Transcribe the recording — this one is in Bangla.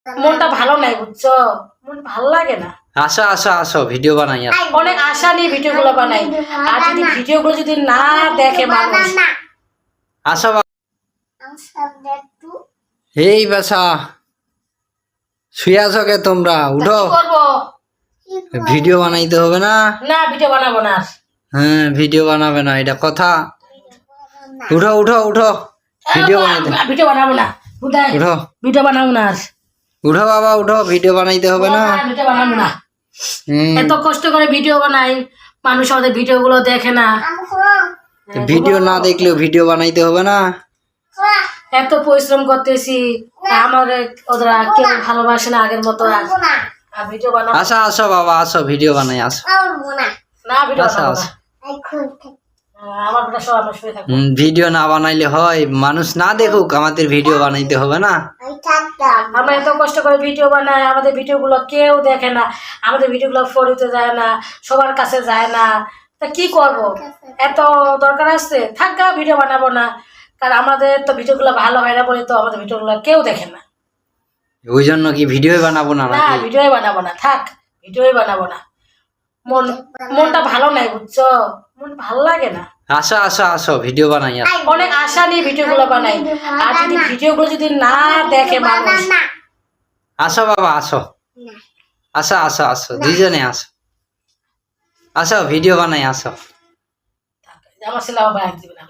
মনটা ভালো নাই, বুঝছো? মন ভালো লাগে না। আসো আসো আসো, ভিডিও বানাই। অনেক আশা নিয়ে ভিডিওগুলো বানাই, আর যদি ভিডিওগুলো যদি না দেখে মানুষ। আসো এই বাসা, শুয়ে আছো কে তোমরা? উঠো, কি করবো? ভিডিও বানাইতে হবে না? না, ভিডিও বানাবো না। হ্যাঁ, ভিডিও বানাবে না, এটা কথা? উঠো উঠো উঠো, ভিডিও বানাইতে। ভিডিও বানাবো না, উঠো। ভিডিও বানাবো না। উঠো বাবা উঠো, ভিডিও বানাইতে হবে না। ভিডিও বানাবো না। এত কষ্ট করে ভিডিও বানাই, মানুষ আমাদের ভিডিও গুলো দেখে না। ভিডিও না দেখলেও ভিডিও বানাইতে হবে না? এত পরিশ্রম করতেছি, আমাদের ওরা কেউ ভালোবাসে না আগের মতো। আর ভিডিও বানাবো আসো আসো বাবা আসো, ভিডিও বানাই আসো। না, ভিডিও আসো বানাবো আসো। না। আমার বেটা সব আমরা শুয়ে থাকবো। ভিডিও না বানাইলে হয়? মানুষ না দেখুক, আমাদের ভিডিও বানাইতে হবে না? আমরা এত কষ্ট করে ভিডিও বানাই, আমাদের ভিডিও গুলো কেউ দেখে না, আমাদের ভিডিও গুলো ফরিতে যায় না, সবার কাছে যায় না। তা কি করব? এত দরকার আছে, থাক, ভিডিও বানাবো না। কারণ আমাদের তো ভিডিও গুলো ভালো হয় না বলে তো আমাদের ভিডিও গুলো কেউ দেখে না। ওই জন্য কি ভিডিও বানাবো না না, নাকি? ভিডিও বানাবো না, থাক, ভিডিও বানাবো না। মনটা ভালো নাই, বুঝছো? মন ভালো লাগে না। আসো আসো আসো, ভিডিও বানাই। অনেক আশা নিয়ে ভিডিওগুলো বানাই, আর যদি ভিডিওগুলো যদি না দেখে মানুষ। আসো বাবা আসো, আসো আসো আসো, দুইজনে আসো। আসো, ভিডিও বানাই আসো। আমার ছেলে আবার দিবে না।